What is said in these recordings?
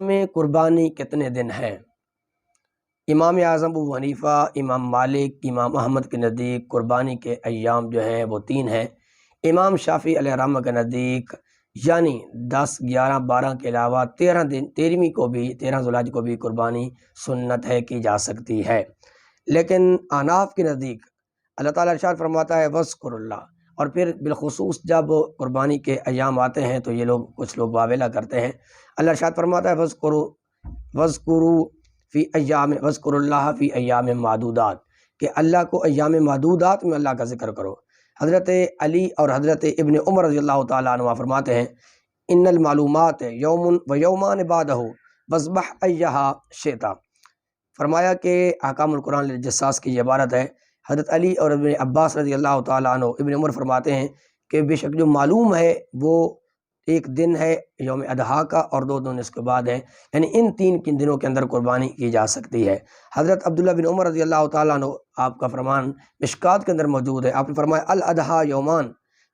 میں قربانی کتنے دن ہے؟ امام اعظم ابو حنیفہ، امام مالک، امام احمد کے نزدیک قربانی کے ایام جو ہیں وہ 3 ہیں۔ امام شافعی علیہ الرحمہ کے نزدیک یعنی 10، 11، 12 کے علاوہ 13 دن، 13ویں کو بھی، 13 ذوالحج کو بھی قربانی سنت ہے، کی جا سکتی ہے۔ لیکن احناف کے نزدیک اللہ تعالیٰ ارشاد فرماتا ہے وَاذْكُرُوا اللَّهَ، اور پھر بالخصوص جب قربانی کے ایام آتے ہیں تو یہ کچھ لوگ واویلا کرتے ہیں۔ اللہ ارشاد فرماتا ہے وَاذْكُرُوا فی ایام، وَاذْكُرُوا اللَّهَ فی ایام معدودات، کہ اللہ کو ایام معدودات میں اللہ کا ذکر کرو۔ حضرت علی اور حضرت ابن عمر رضی اللہ تعالیٰ عنہ فرماتے ہیں ان المعلومات یوم و یومان بعدہ وَاذْبَحْ أَيَّهَا شِئْتَ، فرمایا کہ احکام القرآن للجساس کی یہ عبارت ہے۔ حضرت علی اور ابن عباس رضی اللہ تعالیٰ عنہ، ابن عمر فرماتے ہیں کہ بے شک جو معلوم ہے وہ ایک دن ہے یوم اضحیٰ کا، اور 2 دن اس کے بعد ہیں، یعنی ان 3 دنوں کے اندر قربانی کی جا سکتی ہے۔ حضرت عبداللہ بن عمر رضی اللہ تعالیٰ عنہ، آپ کا فرمان مشکات کے اندر موجود ہے، آپ نے فرمایا الاضحیٰ یومان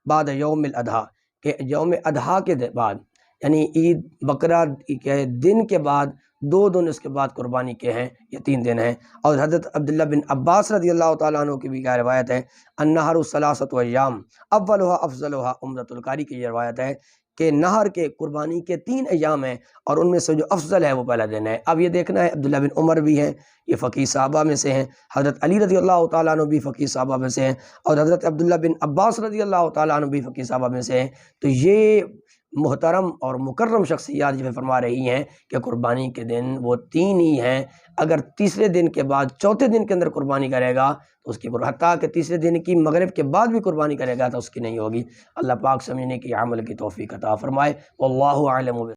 بعد یوم الاضحیٰ، کہ یوم اضحیٰ کے بعد یعنی عید بقرہ کے دن کے بعد 2 دن اس کے بعد قربانی کے ہیں، یہ 3 دن ہیں۔ اور حضرت عبداللہ بن عباس رضی اللہ تعالیٰ عنہ کی بھی کیا روایت ہے النہر ثلاثۃ ایام اولھا افضلھا، عمدۃ القاری کی یہ روایت ہے کہ نہر کے قربانی کے 3 ایام ہیں، اور ان میں سے جو افضل ہے وہ پہلا دن ہے۔ اب یہ دیکھنا ہے عبداللہ بن عمر بھی ہیں، یہ فقیہ صحابہ میں سے ہیں، حضرت علی رضی اللہ تعالیٰ عنہ بھی فقیہ صحابہ میں سے ہیں، اور حضرت عبداللہ بن عباس رضی اللہ تعالیٰ عنہ بھی فقیہ صحابہ میں سے ہیں۔ تو یہ محترم اور مکرم شخصیات جو فرما رہی ہیں کہ قربانی کے دن وہ 3 ہی ہیں۔ اگر تیسرے دن کے بعد چوتھے دن کے اندر قربانی کرے گا تو اس کی حتیٰ کہ تیسرے دن کی مغرب کے بعد بھی قربانی کرے گا تو اس کی نہیں ہوگی۔ اللہ پاک سمجھنے کی، عمل کی توفیق عطا فرمائے۔ واللہ اعلم۔